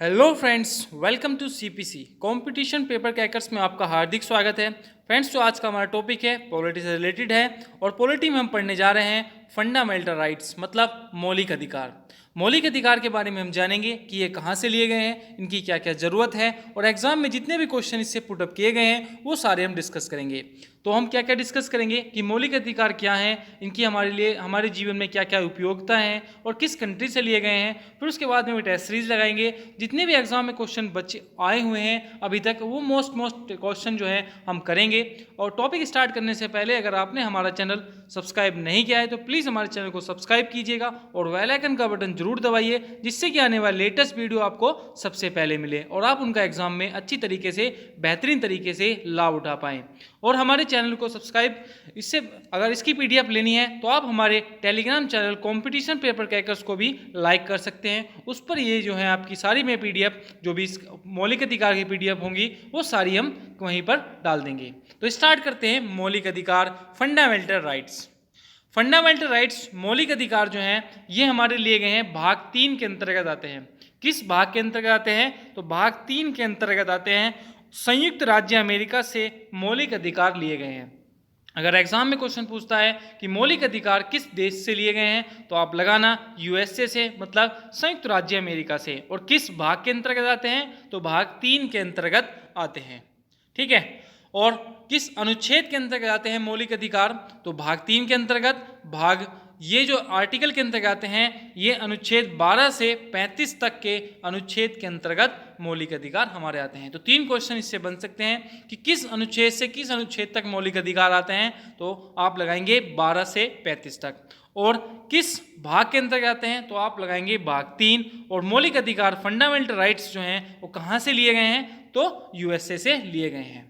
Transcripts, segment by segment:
Hello friends, welcome to CPC competition paper crackers में आपका हार्दिक स्वागत है। फ्रेंड्स, जो आज का हमारा टॉपिक है पॉलिटी से रिलेटेड है और पॉलिटी में हम पढ़ने जा रहे हैं फंडामेंटल राइट्स मतलब मौलिक अधिकार। मौलिक अधिकार के बारे में हम जानेंगे कि ये कहाँ से लिए गए हैं, इनकी क्या क्या ज़रूरत है और एग्जाम में जितने भी क्वेश्चन इससे पुटअप किए गए हैं वो सारे हम डिस्कस करेंगे। तो हम क्या क्या डिस्कस करेंगे कि मौलिक अधिकार क्या हैं, इनकी हमारे लिए हमारे जीवन में क्या क्या उपयोगिता है और किस कंट्री से लिए गए हैं। फिर उसके बाद में भी टेस्ट सीरीज लगाएंगे। जितने भी एग्जाम में क्वेश्चन बच्चे आए हुए हैं अभी तक वो मोस्ट क्वेश्चन जो है हम करेंगे। और टॉपिक स्टार्ट करने से पहले अगर आपने हमारा चैनल सब्सक्राइब नहीं किया है तो प्लीज़ हमारे चैनल को सब्सक्राइब कीजिएगा और बेल आइकन का बटन जरूर दबाइए, जिससे कि आने वाले लेटेस्ट वीडियो आपको सबसे पहले मिले और आप उनका एग्जाम में अच्छी तरीके से बेहतरीन तरीके से लाभ उठा पाएँ। और हमारे चैनल को सब्सक्राइब इससे अगर इसकी पीडीएफ लेनी है तो आप हमारे Telegram channel competition paper crackers को भी लाइक कर सकते हैं। उस पर ये जो है आपकी सारी में पीडीएफ जो भी इस मौलिक अधिकार की पीडीएफ होंगी वो सारी हम वहीं पर डाल देंगे। तो स्टार्ट करते हैं मौलिक अधिकार फंडामेंटल राइट्स। फंडामेंटल राइट्स मौलिक अधिकार जो हैं ये हमारे लिए गए हैं भाग 3 के अंतर्गत आते हैं। किस भाग के अंतर्गत आते हैं? तो भाग 3 के अंतर्गत आते हैं। संयुक्त राज्य अमेरिका से मौलिक अधिकार लिए गए हैं। अगर एग्जाम में क्वेश्चन पूछता है कि मौलिक अधिकार किस देश से लिए गए हैं तो आप लगाना यूएसए से मतलब संयुक्त राज्य अमेरिका से। और किस भाग के अंतर्गत आते हैं? तो भाग 3 के अंतर्गत आते हैं। ठीक है। और किस अनुच्छेद के अंतर्गत आते हैं मौलिक अधिकार? तो भाग 3 के अंतर्गत। भाग ये जो आर्टिकल के अंतर्गत आते हैं ये अनुच्छेद 12 से 35 तक के अनुच्छेद के अंतर्गत मौलिक अधिकार हमारे आते हैं। तो 3 क्वेश्चन इससे बन सकते हैं कि किस अनुच्छेद से किस अनुच्छेद तक मौलिक अधिकार आते हैं, तो आप लगाएंगे 12 से 35 तक। और किस भाग के अंतर्गत आते हैं तो आप लगाएंगे भाग 3। और मौलिक अधिकार फंडामेंटल राइट्स जो हैं वो कहाँ से लिए गए हैं? तो यूएसए से लिए गए हैं।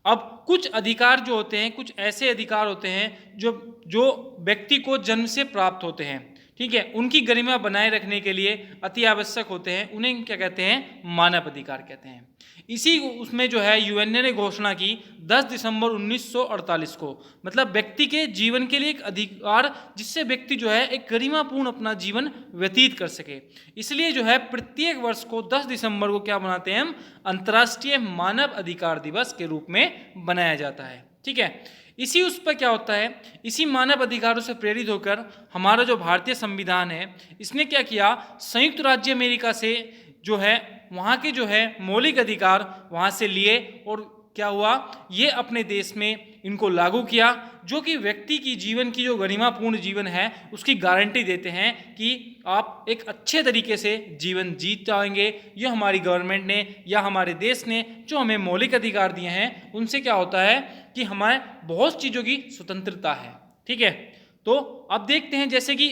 अब कुछ अधिकार जो होते हैं, कुछ ऐसे अधिकार होते हैं जो जो व्यक्ति को जन्म से प्राप्त होते हैं, ठीक है, उनकी गरिमा बनाए रखने के लिए अति आवश्यक होते हैं। उन्हें क्या कहते हैं? मानव अधिकार कहते हैं। इसी उसमें जो है यूएनए ने घोषणा की 10 दिसंबर 1948 को, मतलब व्यक्ति के जीवन के लिए एक अधिकार जिससे व्यक्ति जो है एक गरिमापूर्ण अपना जीवन व्यतीत कर सके। इसलिए जो है प्रत्येक वर्ष को 10 दिसंबर को क्या बनाते हैं हम? अंतर्राष्ट्रीय मानव अधिकार दिवस के रूप में बनाया जाता है। ठीक है। इसी उस पर क्या होता है, इसी मानव अधिकारों से प्रेरित होकर हमारा जो भारतीय संविधान है इसने क्या किया, संयुक्त राज्य अमेरिका से जो है वहाँ के जो है मौलिक अधिकार वहाँ से लिए और क्या हुआ, ये अपने देश में इनको लागू किया, जो कि व्यक्ति की जीवन की जो गरिमापूर्ण जीवन है उसकी गारंटी देते हैं कि आप एक अच्छे तरीके से जीवन जीत जाएंगे। ये हमारी गवर्नमेंट ने या हमारे देश ने जो हमें मौलिक अधिकार दिए हैं उनसे क्या होता है कि हमारे बहुत चीज़ों की स्वतंत्रता है। ठीक है। तो अब देखते हैं जैसे कि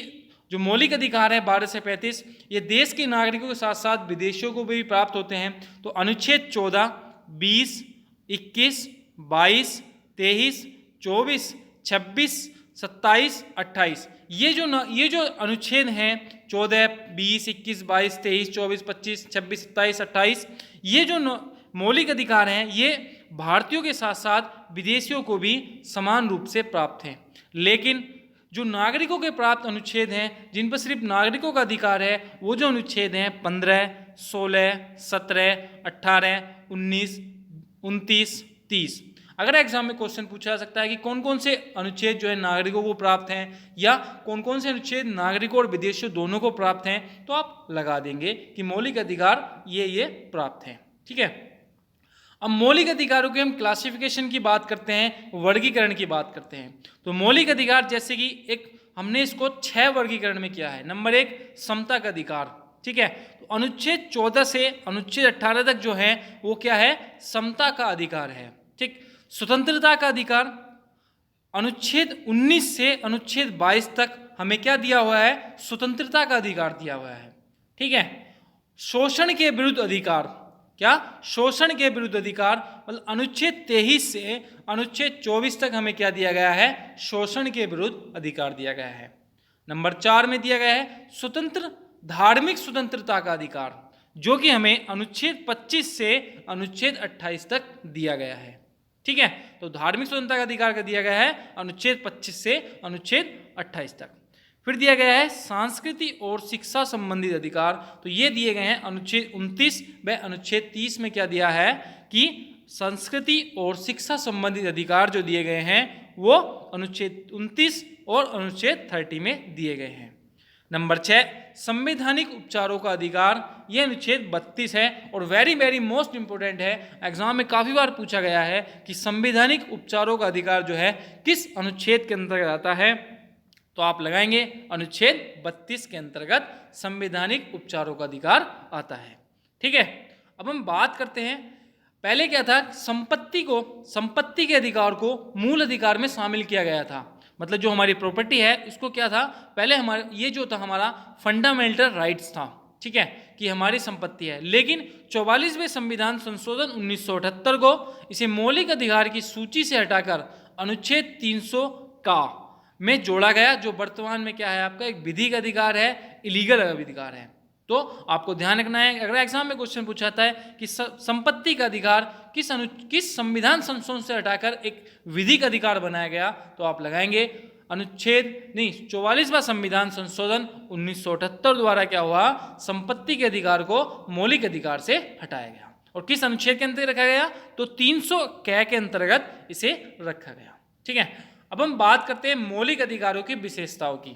जो मौलिक अधिकार है 12 से 35 ये देश के नागरिकों के साथ साथ विदेशियों को भी प्राप्त होते हैं। तो अनुच्छेद 14, 20, 21, 22, 23, 24, 26, 27, 28 ये जो अनुच्छेद हैं 14, 20, 21, 22, 23, 24, 25, 26, 27, 28 ये जो मौलिक अधिकार हैं ये भारतीयों के साथ साथ विदेशियों को भी समान रूप से प्राप्त हैं। लेकिन जो नागरिकों के प्राप्त अनुच्छेद हैं जिन पर सिर्फ नागरिकों का अधिकार है वो जो अनुच्छेद हैं 15, 16, 17, 18, 19, 29, 30। अगर एग्जाम में क्वेश्चन पूछा जा सकता है कि कौन कौन से अनुच्छेद जो है नागरिकों को प्राप्त हैं या कौन कौन से अनुच्छेद नागरिकों और विदेशियों दोनों को प्राप्त हैं, तो आप लगा देंगे कि मौलिक अधिकार ये प्राप्त हैं। ठीक है। अब मौलिक अधिकारों के हम क्लासिफिकेशन की बात करते हैं, वर्गीकरण की बात करते हैं। तो मौलिक अधिकार जैसे कि एक हमने इसको 6 वर्गीकरण में किया है। नंबर 1 समता का अधिकार। ठीक है। तो अनुच्छेद 14 से अनुच्छेद 18 तक जो है वो क्या है? समता का अधिकार है। ठीक। स्वतंत्रता का अधिकार अनुच्छेद 19 से अनुच्छेद 22 तक हमें क्या दिया हुआ है? स्वतंत्रता का अधिकार दिया हुआ है। ठीक है। शोषण के विरुद्ध अधिकार, क्या? शोषण के विरुद्ध अधिकार मतलब अनुच्छेद 23 से अनुच्छेद 24 तक हमें क्या दिया गया है? शोषण के विरुद्ध अधिकार दिया गया है। नंबर 4 में दिया गया है स्वतंत्र धार्मिक स्वतंत्रता का अधिकार, जो कि हमें अनुच्छेद 25 से अनुच्छेद 28 तक दिया गया है। ठीक है। तो धार्मिक स्वतंत्रता का अधिकार का दिया गया है अनुच्छेद 25 से अनुच्छेद 28 तक। फिर दिया गया है संस्कृति और शिक्षा संबंधित अधिकार, तो ये दिए गए हैं अनुच्छेद 29 व अनुच्छेद 30 में क्या दिया है कि संस्कृति और शिक्षा संबंधित अधिकार जो दिए गए हैं वो अनुच्छेद 29 और अनुच्छेद 30 में दिए गए हैं। नंबर 6 संवैधानिक उपचारों का अधिकार, यह अनुच्छेद 32 है और वेरी वेरी मोस्ट इंपोर्टेंट है, एग्जाम में काफ़ी बार पूछा गया है कि संवैधानिक उपचारों का अधिकार जो है किस अनुच्छेद के अंतर्गत आता है, तो आप लगाएंगे अनुच्छेद 32 के अंतर्गत संवैधानिक उपचारों का अधिकार आता है। ठीक है, अब हम बात करते हैं, पहले क्या था, संपत्ति के अधिकार को मूल अधिकार में शामिल किया गया था, मतलब जो हमारी प्रॉपर्टी है इसको क्या था, पहले हमारे ये जो था हमारा फंडामेंटल राइट्स था, ठीक है, कि हमारी संपत्ति है, लेकिन 44वें संविधान संशोधन 1978 को इसे मौलिक अधिकार की सूची से हटाकर अनुच्छेद 300 का में जोड़ा गया, जो वर्तमान में क्या है आपका एक विधिक अधिकार है, इलीगल अधिकार है। तो आपको ध्यान रखना है, अगर एग्जाम में क्वेश्चन पूछा जाता है कि संपत्ति का अधिकार किस संविधान संशोधन से हटाकर एक विधिक अधिकार बनाया गया, तो आप लगाएंगे अनुच्छेद 44वां संविधान संशोधन 1978 द्वारा क्या हुआ, संपत्ति के अधिकार को मौलिक अधिकार से हटाया गया। और किस अनुच्छेद के अंतर्गत रखा गया, तो 300 कै के अंतर्गत इसे रखा गया। ठीक है, अब हम बात करते हैं मौलिक अधिकारों की विशेषताओं की।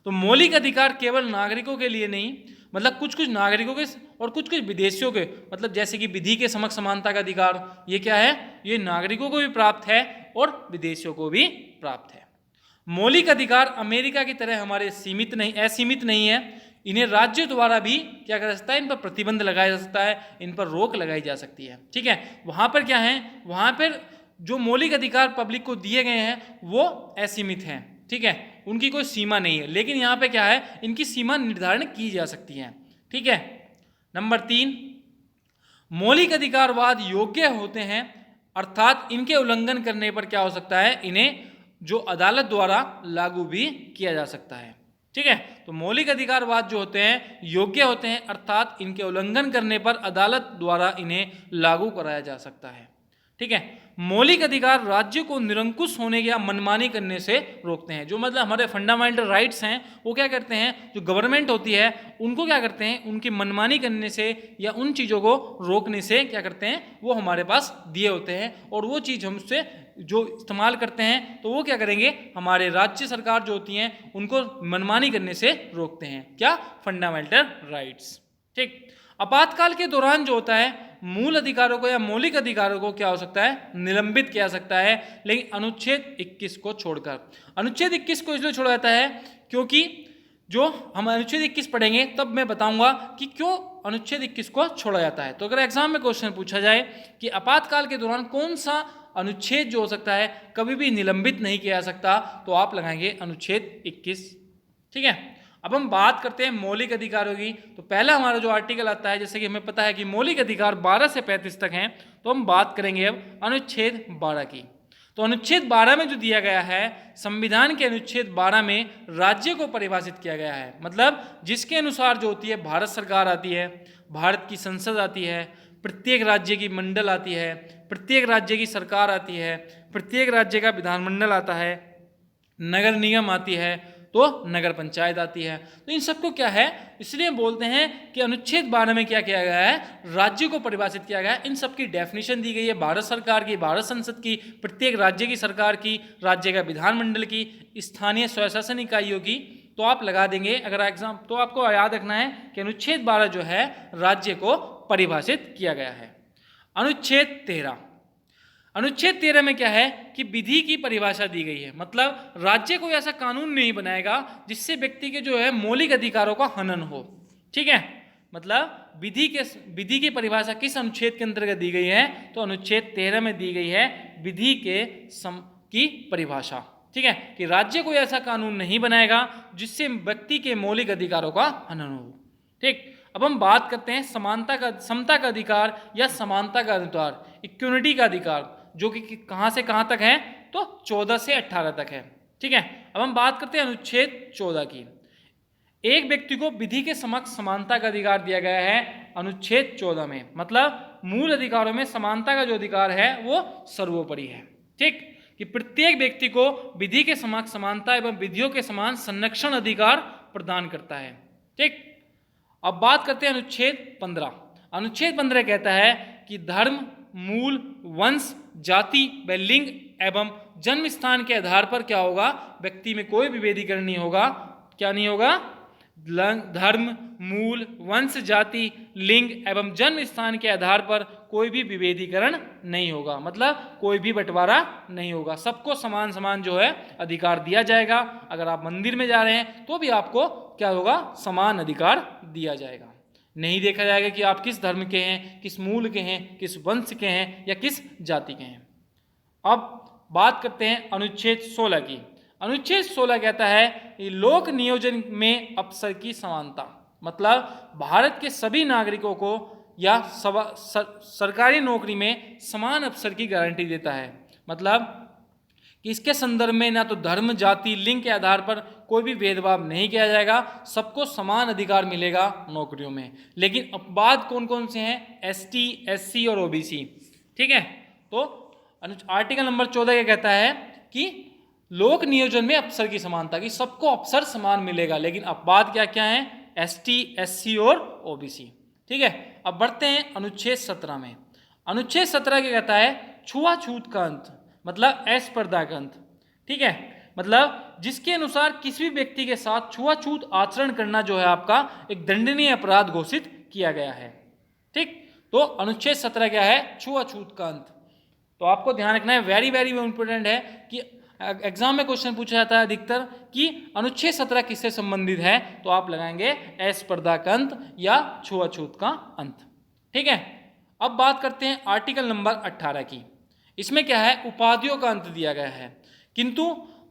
तो मौलिक अधिकार केवल नागरिकों के लिए नहीं, मतलब कुछ कुछ नागरिकों के और कुछ कुछ विदेशियों के, मतलब जैसे कि विधि के समक्ष समानता का अधिकार, ये क्या है, ये नागरिकों को भी प्राप्त है और विदेशियों को भी प्राप्त है। मौलिक अधिकार अमेरिका की तरह हमारे असीमित नहीं है, इन्हें राज्यों द्वारा भी क्या कर सकता है, इन पर प्रतिबंध लगाया जा सकता है, इन पर रोक लगाई जा सकती है। ठीक है, वहाँ पर क्या है, वहाँ पर जो मौलिक अधिकार पब्लिक को दिए गए हैं वो असीमित हैं, ठीक है, उनकी कोई सीमा नहीं है, लेकिन यहाँ पे क्या है, इनकी सीमा निर्धारण की जा सकती है। ठीक है, नंबर 3 मौलिक अधिकारवाद योग्य होते हैं, अर्थात इनके उल्लंघन करने पर क्या हो सकता है, इन्हें जो अदालत द्वारा लागू भी किया जा सकता है। ठीक है, तो मौलिक अधिकारवाद जो होते हैं योग्य होते हैं, अर्थात इनके उल्लंघन करने पर अदालत द्वारा इन्हें लागू कराया जा सकता है। ठीक है, मौलिक अधिकार राज्य को निरंकुश होने या मनमानी करने से रोकते हैं, जो मतलब हमारे फंडामेंटल राइट्स हैं वो क्या करते हैं, जो गवर्नमेंट होती है उनको क्या करते हैं, उनकी मनमानी करने से या उन चीज़ों को रोकने से क्या करते हैं, वो हमारे पास दिए होते हैं, और वो चीज़ हमसे जो इस्तेमाल करते हैं तो वो क्या करेंगे, हमारे राज्य सरकार जो होती हैं उनको मनमानी करने से रोकते हैं, क्या, फंडामेंटल राइट्स। ठीक, आपातकाल के दौरान जो होता है मूल अधिकारों को या मौलिक अधिकारों को क्या हो सकता है, निलंबित किया सकता है, लेकिन अनुच्छेद 21 को छोड़कर। अनुच्छेद 21 को इसलिए छोड़ा जाता है क्योंकि जो हम अनुच्छेद 21 पढ़ेंगे तब मैं बताऊंगा कि क्यों अनुच्छेद 21 को छोड़ा जाता है। तो अगर एग्जाम में क्वेश्चन पूछा जाए कि आपातकाल के दौरान कौन सा अनुच्छेद जो हो सकता है कभी भी निलंबित नहीं किया जा सकता, तो आप लगाएंगे अनुच्छेद 21। ठीक है, अब हम बात करते हैं मौलिक अधिकारों की। तो पहला हमारा जो आर्टिकल आता है, जैसे कि हमें पता है कि मौलिक अधिकार 12 से 35 तक हैं, तो हम बात करेंगे अब अनुच्छेद 12 की। तो अनुच्छेद 12 में जो दिया गया है, संविधान के अनुच्छेद 12 में राज्य को परिभाषित किया गया है, मतलब जिसके अनुसार जो होती है भारत सरकार आती है, भारत की संसद आती है, प्रत्येक राज्य की मंडल आती है, प्रत्येक राज्य की सरकार आती है, प्रत्येक राज्य का विधानमंडल आता है, नगर निगम आती है, तो नगर पंचायत आती है। तो इन सबको क्या है, इसलिए बोलते हैं कि अनुच्छेद 12 में क्या किया गया है, राज्य को परिभाषित किया गया है। इन सब की डेफिनेशन दी गई है, भारत सरकार की, भारत संसद की, प्रत्येक राज्य की सरकार की, राज्य का विधानमंडल की, स्थानीय स्वशासन इकाइयों की। तो आप लगा देंगे अगर एग्जाम, तो आपको याद रखना है कि अनुच्छेद 12 जो है राज्य को परिभाषित किया गया है। अनुच्छेद 13, अनुच्छेद 13 में क्या है कि विधि की परिभाषा दी गई है, मतलब राज्य कोई ऐसा कानून नहीं बनाएगा जिससे व्यक्ति के जो है मौलिक अधिकारों का हनन हो। ठीक है, मतलब विधि की परिभाषा किस अनुच्छेद के अंतर्गत दी गई है, तो अनुच्छेद 13 में दी गई है विधि की परिभाषा। ठीक है, कि राज्य कोई ऐसा कानून नहीं बनाएगा जिससे व्यक्ति के मौलिक अधिकारों का हनन हो। ठीक, अब हम बात करते हैं समता का अधिकार या समानता का अधिकार, इक्विटी का अधिकार, जो कि कहाँ से कहाँ तक है, तो 14 से 18 तक है। ठीक है, अब हम बात करते हैं अनुच्छेद 14 की। एक व्यक्ति को विधि के समक्ष समानता का अधिकार दिया गया है अनुच्छेद 14 में, मतलब मूल अधिकारों में समानता का जो अधिकार है वो सर्वोपरि है। ठीक, कि प्रत्येक व्यक्ति को विधि के समक्ष समानता एवं विधियों के समान संरक्षण अधिकार प्रदान करता है। ठीक, अब बात करते हैं अनुच्छेद 15। अनुच्छेद 15 कहता है कि धर्म, मूल, वंश, जाति व लिंग एवं जन्म स्थान के आधार पर क्या होगा, व्यक्ति में कोई विभेदीकरण नहीं होगा। क्या नहीं होगा? धर्म, मूल, वंश, जाति, लिंग एवं जन्म स्थान के आधार पर कोई भी विभेदीकरण नहीं होगा, मतलब कोई भी बंटवारा नहीं होगा। सबको समान समान जो है अधिकार दिया जाएगा। अगर आप मंदिर में जा रहे हैं तो भी आपको क्या होगा, समान अधिकार दिया जाएगा। नहीं देखा जाएगा कि आप किस धर्म के हैं, किस मूल के हैं, किस वंश के हैं या किस जाति के हैं। अब बात करते हैं अनुच्छेद 16 की। अनुच्छेद 16 कहता है कि लोक नियोजन में अवसर की समानता, मतलब भारत के सभी नागरिकों को या सरकारी नौकरी में समान अवसर की गारंटी देता है। मतलब कि इसके संदर्भ में ना तो धर्म, जाति, लिंग के आधार पर कोई भी भेदभाव नहीं किया जाएगा, सबको समान अधिकार मिलेगा नौकरियों में। लेकिन अपवाद कौन कौन से हैं? एसटी, एससी और ओबीसी। ठीक है, तो आर्टिकल नंबर 14 क्या कहता है कि लोक नियोजन में अवसर की समानता, की सबको अवसर समान मिलेगा। लेकिन अपवाद क्या क्या है? एसटी, एससी और ओबीसी। ठीक है, अब बढ़ते हैं अनुच्छेद 17 में। अनुच्छेद 17 क्या कहता है? छुआछूत का अंत, मतलब अस्पर्धा का अंत। ठीक है, मतलब जिसके अनुसार किसी भी व्यक्ति के साथ छुआछूत आचरण करना जो है आपका एक दंडनीय अपराध घोषित किया गया है। ठीक, तो अनुच्छेद 17 क्या है? छुआछूत का अंत। तो आपको ध्यान रखना है, वेरी वेरी इंपॉर्टेंट है कि एग्जाम में क्वेश्चन पूछा जाता है अधिकतर कि अनुच्छेद 17 किससे संबंधित है, तो आप लगाएंगे अस्पर्धा का अंत या छुआछूत का अंत। ठीक है, अब बात करते हैं आर्टिकल नंबर 18 की। इसमें क्या है? उपाधियों का अंत दिया गया है। किंतु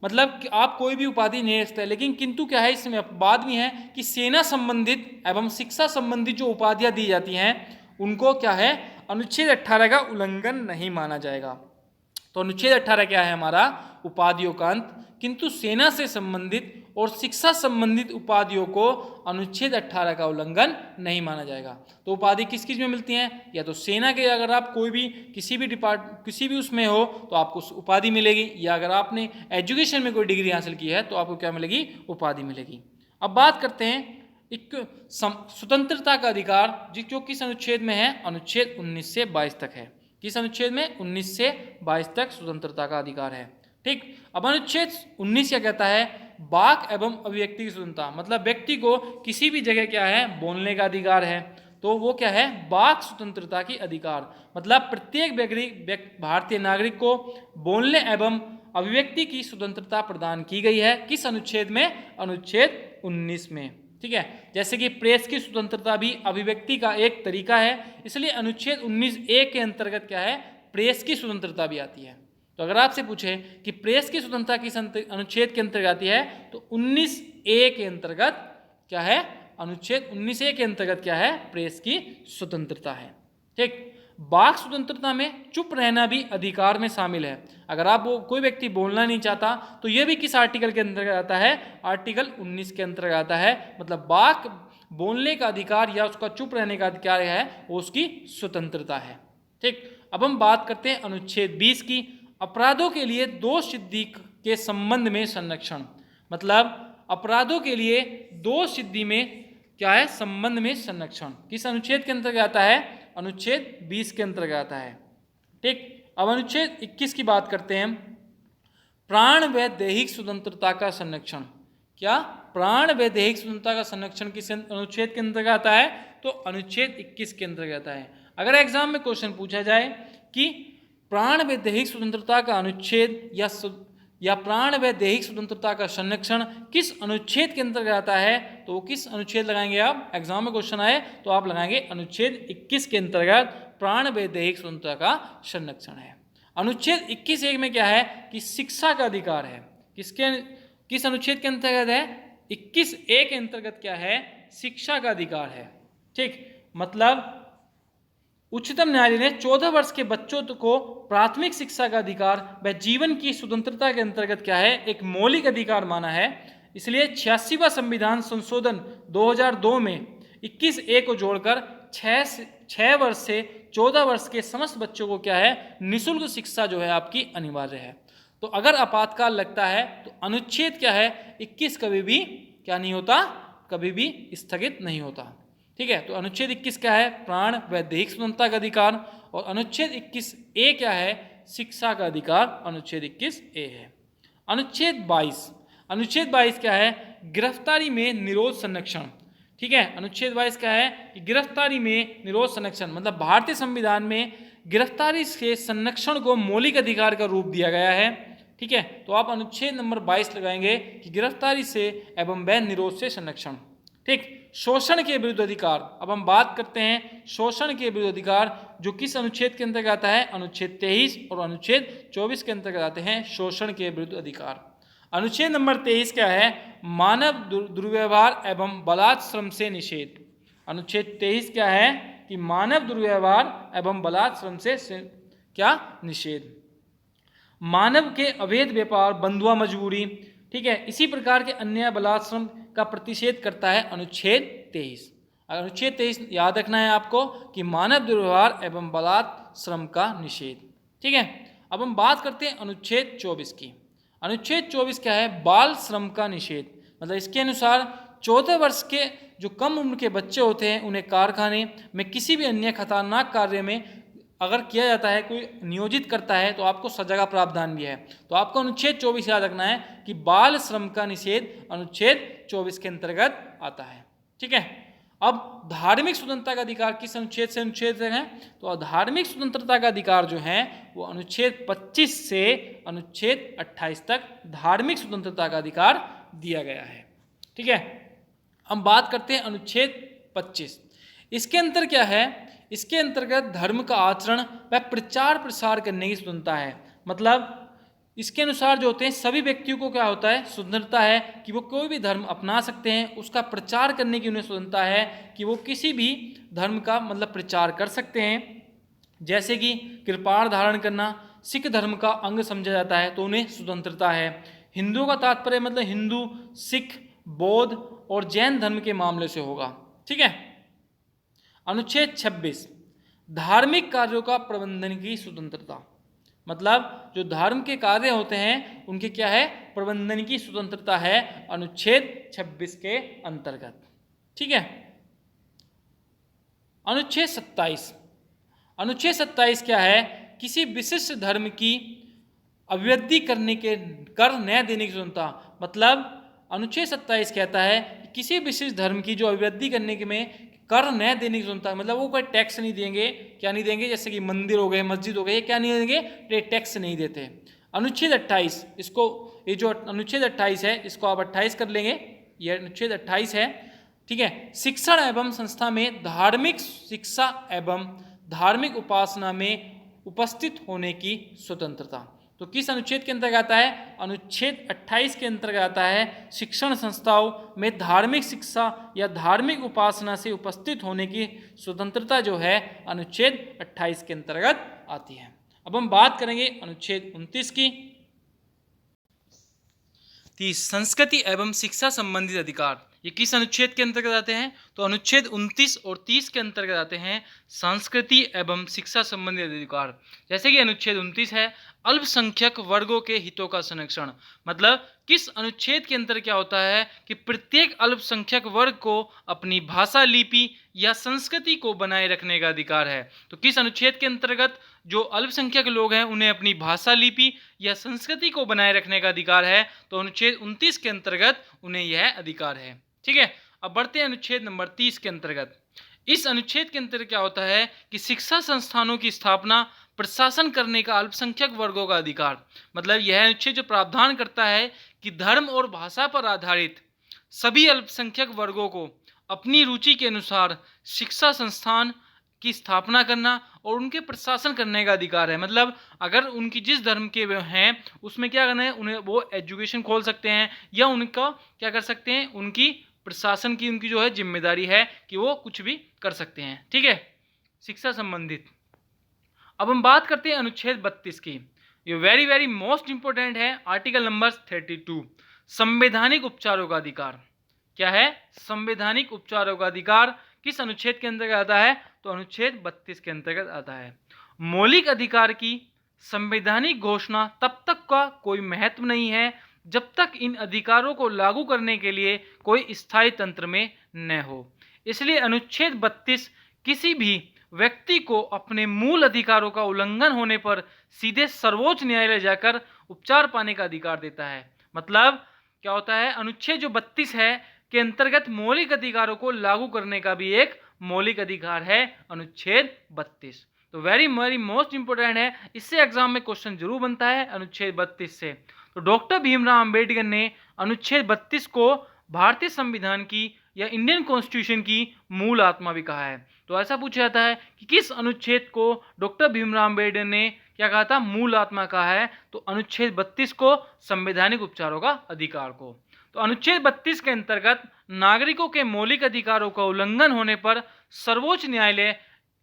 मतलब कि आप कोई भी उपाधि नहीं रख सकते, लेकिन किंतु क्या है, इसमें अपवाद भी है कि सेना संबंधित एवं शिक्षा संबंधित जो उपाधियां दी जाती हैं उनको क्या है, अनुच्छेद 18 का उल्लंघन नहीं माना जाएगा। तो अनुच्छेद 18 क्या है हमारा? उपाधियों का अंत। किंतु सेना से संबंधित और शिक्षा संबंधित उपाधियों को अनुच्छेद 18 का उल्लंघन नहीं माना जाएगा। तो उपाधि किस किस में मिलती हैं? या तो सेना के, अगर आप कोई भी किसी भी उसमें हो तो आपको उपाधि मिलेगी, या अगर आपने एजुकेशन में कोई डिग्री हासिल की है तो आपको क्या मिलेगी? उपाधि मिलेगी। अब बात करते हैं एक स्वतंत्रता का अधिकार, जो किस अनुच्छेद में है? अनुच्छेद 19 से 22 तक है। किस अनुच्छेद में? 19 से 22 तक स्वतंत्रता का अधिकार है। ठीक, अब अनुच्छेद 19 क्या कहता है? वाक एवं अभिव्यक्ति की स्वतंत्रता, मतलब व्यक्ति को किसी भी जगह क्या है, बोलने का अधिकार है। तो वो क्या है? वाक स्वतंत्रता की अधिकार, मतलब प्रत्येक भारतीय नागरिक को बोलने एवं अभिव्यक्ति की स्वतंत्रता प्रदान की गई है। किस अनुच्छेद में? अनुच्छेद 19 में। ठीक है, जैसे कि प्रेस की स्वतंत्रता भी अभिव्यक्ति का एक तरीका है, इसलिए अनुच्छेद 19(a) के अंतर्गत क्या है? प्रेस की स्वतंत्रता भी आती है। तो अगर आपसे पूछे कि प्रेस की स्वतंत्रता किस अनुच्छेद के अंतर्गत आती है, तो 19(a) के अंतर्गत क्या है? अनुच्छेद 19(a) के अंतर्गत क्या है? प्रेस की स्वतंत्रता है। ठीक, वाक स्वतंत्रता में चुप रहना भी अधिकार में शामिल है। अगर आप कोई व्यक्ति बोलना नहीं चाहता तो यह भी किस आर्टिकल के अंतर्गत आता है? आर्टिकल 19 के अंतर्गत आता है। मतलब वाक बोलने का अधिकार या उसका चुप रहने का अधिकार है, वो उसकी स्वतंत्रता है। ठीक, अब हम बात करते हैं अनुच्छेद 20 की। अपराधों के लिए दोष सिद्धि के संबंध में संरक्षण, मतलब अपराधों के लिए दोष सिद्धि में क्या है? संबंध में संरक्षण किस अनुच्छेद के अंतर्गत आता है? अनुच्छेद 20 के अंतर्गत आता है। ठीक, अब अनुच्छेद 21 की बात करते हैं। प्राण व दैहिक स्वतंत्रता का संरक्षण। क्या? प्राण व दैहिक स्वतंत्रता का संरक्षण किस अनुच्छेद के अंतर्गत आता है? तो अनुच्छेद 21 के अंतर्गत आता है। अगर एग्जाम में क्वेश्चन पूछा जाए कि प्राण व दैहिक स्वतंत्रता का अनुच्छेद या प्राण व दैहिक स्वतंत्रता का संरक्षण किस अनुच्छेद के अंतर्गत आता है, तो वो किस अनुच्छेद लगाएंगे आप? एग्जाम में क्वेश्चन आए तो आप लगाएंगे अनुच्छेद 21 के अंतर्गत प्राण व दैहिक स्वतंत्रता का संरक्षण है। अनुच्छेद 21(1) में क्या है कि शिक्षा का अधिकार है। किस अनुच्छेद के अंतर्गत है? 21(a) के अंतर्गत क्या है? शिक्षा का अधिकार है। ठीक, मतलब उच्चतम न्यायालय ने 14 वर्ष के बच्चों को प्राथमिक शिक्षा का अधिकार व जीवन की स्वतंत्रता के अंतर्गत क्या है? एक मौलिक अधिकार माना है। इसलिए 86वां संविधान संशोधन 2002 में 21(a) को जोड़कर 6 वर्ष से 14 वर्ष के समस्त बच्चों को क्या है? निःशुल्क शिक्षा जो है आपकी अनिवार्य है। तो अगर आपातकाल लगता है तो अनुच्छेद क्या है 21 कभी भी क्या नहीं होता, कभी भी स्थगित नहीं होता। ठीक है, तो अनुच्छेद 21 क्या है, प्राण व दैहिक स्वतंत्रता का अधिकार, और अनुच्छेद 21A क्या है, शिक्षा का अधिकार, अनुच्छेद 21A है। अनुच्छेद 22 क्या है, गिरफ्तारी में निरोध संरक्षण। ठीक है, अनुच्छेद 22 क्या है कि गिरफ्तारी में निरोध संरक्षण, मतलब भारतीय संविधान में गिरफ्तारी के संरक्षण को मौलिक अधिकार का रूप दिया गया है। ठीक है, तो आप अनुच्छेद नंबर 22 लगाएंगे कि गिरफ्तारी से एवं वैध निरोध से संरक्षण। ठीक, शोषण के विरुद्ध अधिकार, अब हम बात करते हैं शोषण के विरुद्ध अधिकार, जो किस अनुच्छेद के अंतर्गत आता है, अनुच्छेद 23 और अनुच्छेद 24 के अंतर्गत आते हैं शोषण के विरुद्ध अधिकार। अनुच्छेद नंबर 23 क्या है, मानव दुर्व्यवहार एवं बलात्श्रम से निषेध। अनुच्छेद 23 क्या है कि मानव दुर्व्यवहार एवं बलात्श्रम से क्या निषेध, मानव के अवैध व्यापार, बंधुआ मजबूरी। ठीक है, इसी प्रकार के अन्य बलात्श्रम का प्रतिषेध करता है अनुच्छेद 23। अनुच्छेद 23 याद रखना है आपको कि मानव दुर्व्यवहार एवं बलात्श्रम का निषेध। ठीक है, अब हम बात करते हैं अनुच्छेद 24 की। अनुच्छेद 24 क्या है, बाल श्रम का निषेध, मतलब इसके अनुसार 14 वर्ष के जो कम उम्र के बच्चे होते हैं उन्हें कारखाने में किसी भी अन्य खतरनाक कार्य में अगर किया जाता है, कोई नियोजित करता है तो आपको सजा का प्रावधान भी है। तो आपको अनुच्छेद 24 याद रखना है कि बाल श्रम का निषेध अनुच्छेद 24 के अंतर्गत आता है। ठीक है, अब धार्मिक स्वतंत्रता का अधिकार किस अनुच्छेद से अनुच्छेद है, तो धार्मिक स्वतंत्रता का अधिकार जो है वो अनुच्छेद 25 से अनुच्छेद 28 तक धार्मिक स्वतंत्रता का अधिकार दिया गया है। ठीक है, हम बात करते हैं अनुच्छेद 25। इसके अंतर क्या है, इसके अंतर्गत धर्म का आचरण व प्रचार प्रसार करने की स्वतंत्रता है। मतलब इसके अनुसार जो होते हैं सभी व्यक्तियों को क्या होता है, स्वतंत्रता है कि वो कोई भी धर्म अपना सकते हैं, उसका प्रचार करने की उन्हें स्वतंत्रता है कि वो किसी भी धर्म का मतलब प्रचार कर सकते हैं। जैसे कि कृपाण धारण करना सिख धर्म का अंग समझा जाता है तो उन्हें स्वतंत्रता है। हिंदुओं का तात्पर्य मतलब हिंदू, सिख, बौद्ध और जैन धर्म के मामले से होगा। ठीक है, अनुच्छेद 26 धार्मिक कार्यों का प्रबंधन की स्वतंत्रता, मतलब जो धर्म के कार्य होते हैं उनके क्या है, प्रबंधन की स्वतंत्रता है अनुच्छेद 26 के अंतर्गत। ठीक है, अनुच्छेद 27 क्या है, किसी विशिष्ट धर्म की अभिवृद्धि करने के कर न देने की स्वतंत्रता। मतलब अनुच्छेद 27 कहता है कि किसी विशिष्ट धर्म की जो अभिवृद्धि करने के में कर न देने की स्वतंत्रता, मतलब वो कोई टैक्स नहीं देंगे, क्या नहीं देंगे, जैसे कि मंदिर हो गए, मस्जिद हो गए, क्या नहीं देंगे, टैक्स नहीं देते। अनुच्छेद 28, इसको ये जो अनुच्छेद 28 है इसको आप 28 कर लेंगे, ये अनुच्छेद 28 है। ठीक है, शिक्षण एवं संस्था में धार्मिक शिक्षा एवं धार्मिक उपासना में उपस्थित होने की स्वतंत्रता। तो किस अनुच्छेद के अंतर्गत आता है, अनुच्छेद 28 के अंतर्गत आता है शिक्षण संस्थाओं में धार्मिक शिक्षा या धार्मिक उपासना से उपस्थित होने की स्वतंत्रता जो है अनुच्छेद 28 के अंतर्गत आती है। अब हम बात करेंगे अनुच्छेद 29 की। 30 संस्कृति एवं शिक्षा संबंधित अधिकार, ये किस अनुच्छेद के अंतर्गत आते हैं, तो अनुच्छेद 29 और 30 के अंतर्गत आते हैं संस्कृति एवं शिक्षा संबंधित अधिकार। जैसे कि अनुच्छेद 29 है अल्पसंख्यक वर्गों के हितों का संरक्षण, मतलब किस अनुच्छेद के अंतर्गत क्या होता है कि प्रत्येक अल्पसंख्यक वर्ग को अपनी भाषा, लिपि या संस्कृति को बनाए रखने का अधिकार है। तो किस अनुच्छेद के अंतर्गत जो अल्पसंख्यक लोग हैं उन्हें अपनी भाषा, लिपि या संस्कृति को बनाए रखने का अधिकार है, तो अनुच्छेद 29 के अंतर्गत उन्हें यह अधिकार है। ठीक है, अब बढ़ते हैं अनुच्छेद नंबर 30 के अंतर्गत। इस अनुच्छेद के अंतर्गत क्या होता है कि शिक्षा संस्थानों की स्थापना, प्रशासन करने का अल्पसंख्यक वर्गों का अधिकार, मतलब यह अनुच्छेद जो प्रावधान करता है कि धर्म और भाषा पर आधारित सभी अल्पसंख्यक वर्गों को अपनी रुचि के अनुसार शिक्षा संस्थान की स्थापना करना और उनके प्रशासन करने का अधिकार है। मतलब अगर उनकी जिस धर्म के हैं उसमें क्या करना है, उन्हें वो एजुकेशन खोल सकते हैं या उनका क्या कर सकते हैं, उनकी प्रशासन की उनकी जो है जिम्मेदारी है कि वो कुछ भी कर सकते हैं। ठीक है, शिक्षा संबंधित। अब हम बात करते हैं अनुच्छेद 32 की, ये वेरी वेरी मोस्ट इंपोर्टेंट है, आर्टिकल नंबर 32 संवैधानिक उपचारों का अधिकार। क्या है, संवैधानिक उपचारों का अधिकार किस अनुच्छेद के अंतर्गत आता है, तो अनुच्छेद 32 के अंतर्गत आता है। मौलिक अधिकार की संवैधानिक घोषणा तब तक का कोई महत्व नहीं है जब तक इन अधिकारों को लागू करने के लिए कोई स्थायी तंत्र में न हो। इसलिए अनुच्छेद 32 किसी भी व्यक्ति को अपने मूल अधिकारों का उल्लंघन होने पर सीधे सर्वोच्च न्यायालय जाकर उपचार पाने का अधिकार देता है। मतलब क्या होता है, अनुच्छेद जो 32 है के अंतर्गत मौलिक अधिकारों को लागू करने का भी एक मौलिक अधिकार है अनुच्छेद 32। तो वेरी वेरी मोस्ट इंपोर्टेंट है, इससे एग्जाम में क्वेश्चन जरूर बनता है अनुच्छेद 32 से। तो डॉक्टर भीमराव अंबेडकर ने अनुच्छेद 32 को भारतीय संविधान की या इंडियन कॉन्स्टिट्यूशन की मूल आत्मा भी कहा है। तो ऐसा पूछा जाता है कि किस अनुच्छेद को डॉक्टर भीमराव अंबेडकर ने क्या कहा था, मूल आत्मा कहा है, तो अनुच्छेद 32 को, संवैधानिक उपचारों का अधिकार को। तो अनुच्छेद 32 के अंतर्गत नागरिकों के मौलिक अधिकारों का उल्लंघन होने पर सर्वोच्च न्यायालय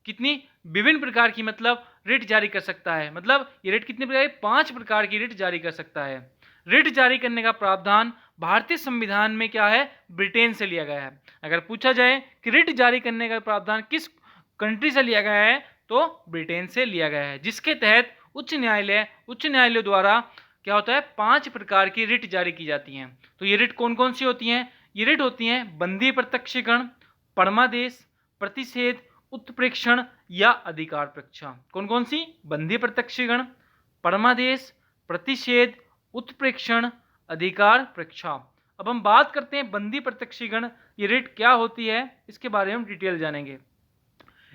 कितनी विभिन्न प्रकार की मतलब रिट जारी कर सकता है। मतलब ये रिट कितने प्रकार की, 5 प्रकार की रिट जारी कर सकता है। रिट जारी करने का प्रावधान भारतीय संविधान में क्या है, ब्रिटेन से लिया गया है। अगर पूछा जाए कि रिट जारी करने का प्रावधान किस कंट्री से लिया गया है, तो ब्रिटेन से लिया गया है, जिसके तहत उच्च न्यायालय द्वारा क्या होता है, 5 प्रकार की रिट जारी की जाती हैं। तो ये रिट कौन कौन सी होती हैं? ये रिट होती हैं बंदी प्रत्यक्षीकरण, परमादेश, प्रतिषेध, उत्प्रेक्षण या अधिकार परीक्षा। कौन कौन सी? बंदी प्रत्यक्षीकरण, परमादेश, प्रतिषेध, उत्प्रेक्षण, अधिकार परीक्षा। अब हम बात करते हैं बंदी प्रत्यक्षीकरण, ये रिट क्या होती है, इसके बारे में हम डिटेल जानेंगे।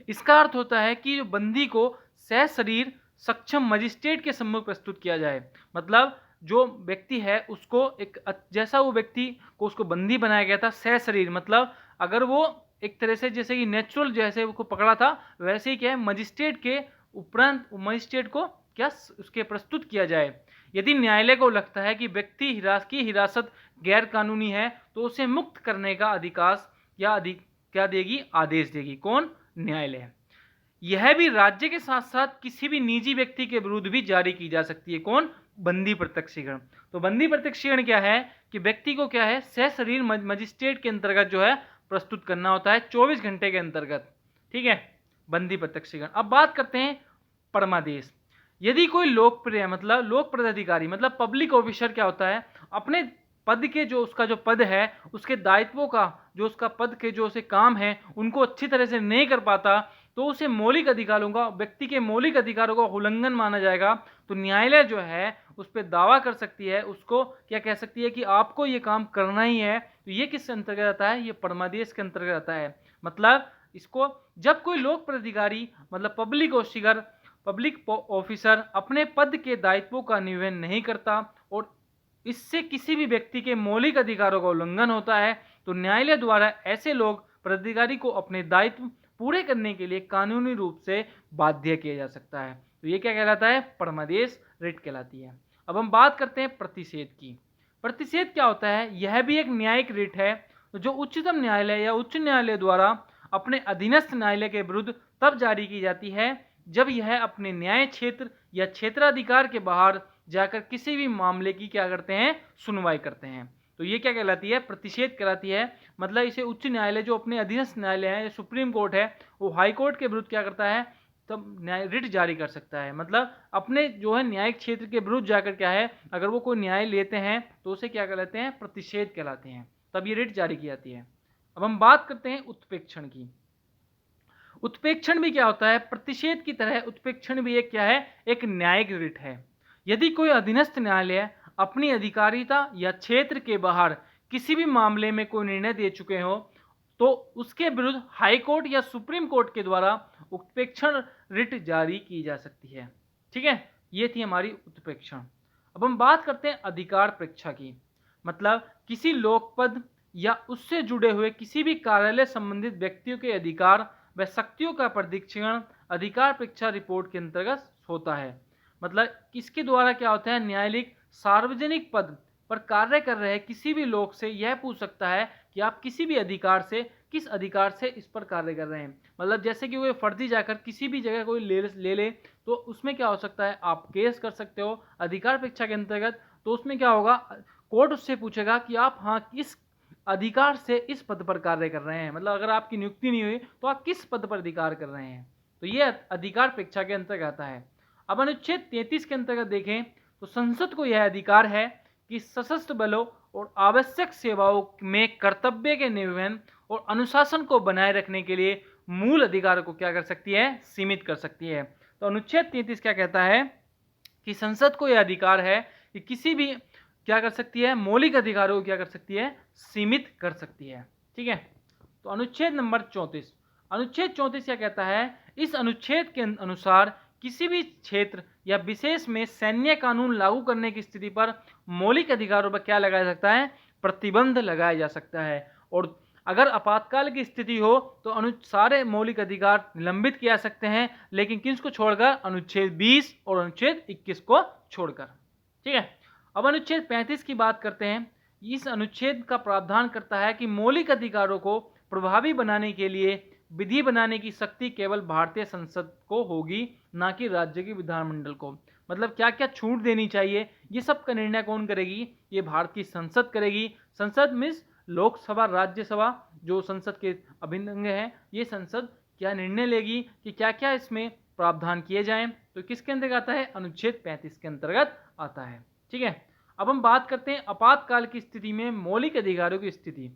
इसका अर्थ होता है कि बंदी को सशरीर सक्षम मजिस्ट्रेट के सम्मुख प्रस्तुत किया जाए। मतलब जो व्यक्ति है उसको एक, जैसा वो व्यक्ति को उसको बंदी बनाया गया था सशरीर, मतलब अगर वो एक तरह से जैसे कि नेचुरल जैसे उसको पकड़ा था वैसे ही क्या है, मजिस्ट्रेट के उपरांत मजिस्ट्रेट को क्या उसके प्रस्तुत किया जाए। यदि न्यायालय को लगता है कि व्यक्ति की हिरासत गैर कानूनी है तो उसे मुक्त करने का अधिकार या क्या देगी, आदेश देगी। कौन? न्यायालय। यह भी राज्य के साथ साथ किसी भी निजी व्यक्ति के विरुद्ध भी जारी की जा सकती है। कौन? बंदी प्रत्यक्षीकरण। तो बंदी प्रत्यक्षीकरण क्या है कि व्यक्ति को क्या है, सशरीर मजिस्ट्रेट के अंतर्गत जो है प्रस्तुत करना होता है 24 घंटे के अंतर्गत। ठीक है, बंदी प्रत्यक्षीकरण। अब बात करते हैं परमादेश। यदि कोई लोकप्रिय मतलब लोकप्रिय अधिकारी मतलब पब्लिक ऑफिसर क्या होता है, अपने पद के जो उसका जो पद है उसके दायित्वों का जो उसका पद के जो उसे काम है उनको अच्छी तरह से नहीं कर पाता, तो उसे मौलिक अधिकारों का, व्यक्ति के मौलिक अधिकारों का उल्लंघन माना जाएगा। तो न्यायालय जो है उस पर दावा कर सकती है, उसको क्या कह सकती है कि आपको ये काम करना ही है। तो ये किस अंतर्गत आता है? ये परमादेश के अंतर्गत आता है। मतलब इसको जब कोई लोक प्राधिकारी मतलब पब्लिक ऑफिसर अपने पद के दायित्वों का निर्वहन नहीं करता और इससे किसी भी व्यक्ति के मौलिक अधिकारों का उल्लंघन होता है, तो न्यायालय द्वारा ऐसे लोग प्राधिकारी को अपने दायित्व पूरे करने के लिए कानूनी रूप से बाध्य किया जा सकता है। तो ये क्या कहलाता है? परमादेश रिट कहलाती है। अब हम बात करते हैं प्रतिषेध की। प्रतिषेध क्या होता है? यह भी एक न्यायिक रिट है जो उच्चतम न्यायालय या उच्च न्यायालय द्वारा अपने अधीनस्थ न्यायालय के विरुद्ध तब जारी की जाती है जब यह अपने न्याय क्षेत्र या क्षेत्राधिकार के बाहर जाकर किसी भी मामले की क्या करते हैं, सुनवाई करते हैं। तो ये क्या कहलाती है? प्रतिषेध कहलाती है। मतलब इसे उच्च न्यायालय जो अपने अधीनस्थ न्यायालय है, सुप्रीम कोर्ट है, वो हाई कोर्ट के विरुद्ध क्या करता है, तब न्याय रिट जारी कर सकता है। मतलब अपने जो है न्यायिक क्षेत्र के विरुद्ध जाकर क्या है, अगर वो कोई न्याय लेते हैं तो उसे क्या कहलाते हैं? प्रतिषेध कहलाते हैं। तब ये रिट जारी की जाती है। अब हम बात करते हैं उत्प्रेक्षण की। उत्प्रेक्षण भी क्या होता है? प्रतिषेध की तरह उत्प्रेक्षण भी एक क्या है, एक न्यायिक रिट है। यदि कोई अधीनस्थ न्यायालय अपनी अधिकारिता या क्षेत्र के बाहर किसी भी मामले में कोई निर्णय दे चुके हो तो उसके विरुद्ध हाई कोर्ट या सुप्रीम कोर्ट के द्वारा उत्प्रेक्षण रिट जारी की जा सकती है। ठीक है, ये थी हमारी उत्प्रेक्षण। अब हम बात करते हैं अधिकार परीक्षा की। मतलब किसी लोकपद या उससे जुड़े हुए किसी भी कार्यालय संबंधित व्यक्तियों के अधिकार व शक्तियों का परीक्षण अधिकार परीक्षा रिपोर्ट के अंतर्गत होता है। मतलब किसके द्वारा क्या होता है, न्यायालयिक सार्वजनिक पद पर कार्य कर रहे किसी भी लोग से यह पूछ सकता है कि आप किसी भी अधिकार से, किस अधिकार से इस पर कार्य कर रहे हैं। मतलब जैसे कि कोई फर्जी जाकर किसी भी जगह कोई ले ले तो उसमें क्या हो सकता है, आप केस कर सकते हो अधिकार परीक्षा के अंतर्गत। तो उसमें क्या होगा, कोर्ट उससे पूछेगा कि आप हाँ किस अधिकार से इस पद पर कार्य कर रहे हैं। मतलब अगर आपकी नियुक्ति नहीं हुई तो आप किस पद पर अधिकार कर रहे हैं। तो ये अधिकार परीक्षा के अंतर्गत आता है। अब अनुच्छेद 33 के अंतर्गत देखें तो संसद को यह अधिकार है कि सशस्त्र बलों और आवश्यक सेवाओं में कर्तव्य के निर्वहन और अनुशासन को बनाए रखने के लिए मूल अधिकारों को क्या कर सकती है, सीमित कर सकती है। तो अनुच्छेद 33 क्या कहता है कि संसद को यह अधिकार है कि किसी भी क्या कर सकती है, मौलिक अधिकारों को क्या कर सकती है, सीमित कर सकती है। ठीक है। तो अनुच्छेद नंबर 34, अनुच्छेद 34 क्या कहता है, इस अनुच्छेद के अनुसार किसी भी क्षेत्र या विशेष में सैन्य कानून लागू करने की स्थिति पर मौलिक अधिकारों पर क्या लगाया जा सकता है, प्रतिबंध लगाया जा सकता है। और अगर आपातकाल की स्थिति हो तो सारे मौलिक अधिकार निलंबित किया जा सकते हैं, लेकिन किसको छोड़कर, अनुच्छेद 20 और अनुच्छेद 21 को छोड़कर। ठीक है। अब अनुच्छेद 35 की बात करते हैं। इस अनुच्छेद का प्रावधान करता है कि मौलिक अधिकारों को प्रभावी बनाने के लिए विधि बनाने की शक्ति केवल भारतीय संसद को होगी, ना कि राज्य की विधानमंडल को। मतलब क्या क्या छूट देनी चाहिए, ये सब का निर्णय कौन करेगी, ये भारत की संसद करेगी। संसद मीन्स लोकसभा, राज्यसभा, जो संसद के अभिन्न अंग हैं, ये संसद क्या निर्णय लेगी कि क्या क्या इसमें प्रावधान किए जाएं। तो किसके अंतर्गत आता है, अनुच्छेद 35 के अंतर्गत आता है। ठीक है। अब हम बात करते हैं आपातकाल की स्थिति में मौलिक अधिकारों की स्थिति।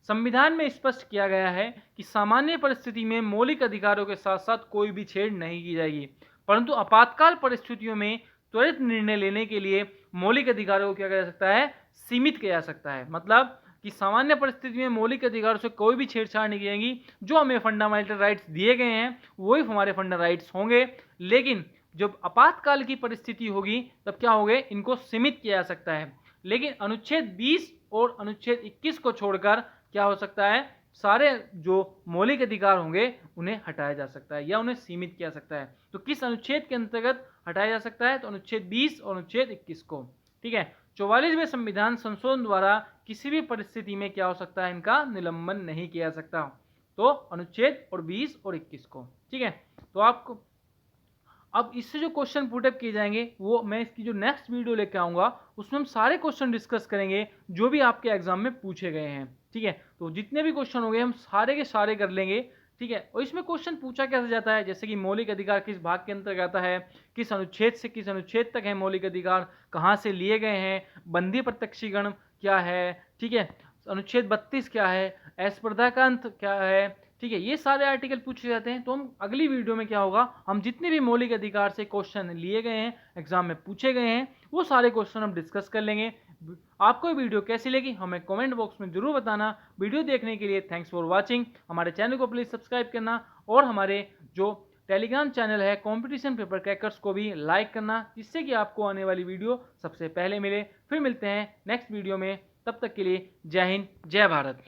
संविधान में स्पष्ट किया गया है कि सामान्य परिस्थिति में मौलिक अधिकारों के साथ साथ कोई भी छेड़ नहीं की जाएगी, परंतु आपातकाल परिस्थितियों में त्वरित निर्णय लेने के लिए मौलिक अधिकारों को क्या किया जा सकता है, सीमित किया जा सकता है। मतलब कि सामान्य परिस्थिति में मौलिक अधिकारों से कोई भी छेड़छाड़ नहीं की जाएगी। जो हमें फंडामेंटल राइट्स दिए गए हैं वही हमारे फंडामेंटल राइट्स होंगे, लेकिन जब आपातकाल की परिस्थिति होगी तब क्या होंगे, इनको सीमित किया जा सकता है। लेकिन अनुच्छेद 20 और अनुच्छेद 21 को छोड़कर क्या हो सकता है, सारे जो मौलिक अधिकार होंगे उन्हें हटाया जा सकता है या उन्हें सीमित किया जा सकता है। तो किस अनुच्छेद के अंतर्गत हटाया जा सकता है, तो अनुच्छेद 20 और अनुच्छेद 21 को। ठीक है। 44वें संविधान संशोधन द्वारा किसी भी परिस्थिति में क्या हो सकता है, इनका निलंबन नहीं किया जा सकता। तो अनुच्छेद और 20 और 21 को। ठीक है। तो आपको अब इससे जो क्वेश्चन पुटअप किए जाएंगे वो मैं इसकी जो नेक्स्ट वीडियो लेकर आऊँगा उसमें हम सारे क्वेश्चन डिस्कस करेंगे जो भी आपके एग्जाम में पूछे गए हैं। ठीक है। तो जितने भी क्वेश्चन होंगे हम सारे के सारे कर लेंगे। ठीक है। और इसमें क्वेश्चन पूछा कैसे जाता है, जैसे कि मौलिक अधिकार किस भाग के अंतर्गत आता है, किस अनुच्छेद से किस अनुच्छेद तक है मौलिक अधिकार, कहाँ से लिए गए हैं, बंदी प्रत्यक्षीकरण क्या है, ठीक है, अनुच्छेद 32 क्या है, अस्पर्धा का अंत क्या है। ठीक है। ये सारे आर्टिकल पूछे जाते हैं। तो हम अगली वीडियो में क्या होगा, हम जितने भी मौलिक अधिकार से क्वेश्चन लिए गए हैं, एग्जाम में पूछे गए हैं, वो सारे क्वेश्चन हम डिस्कस कर लेंगे। आपको ये वीडियो कैसी लगी हमें कमेंट बॉक्स में जरूर बताना। वीडियो देखने के लिए थैंक्स फॉर वाचिंग। हमारे चैनल को प्लीज़ सब्सक्राइब करना और हमारे जो टेलीग्राम चैनल है कॉम्पिटिशन पेपर क्रैकर्स को भी लाइक करना, जिससे कि आपको आने वाली वीडियो सबसे पहले मिले। फिर मिलते हैं नेक्स्ट वीडियो में, तब तक के लिए जय हिंद, जय भारत।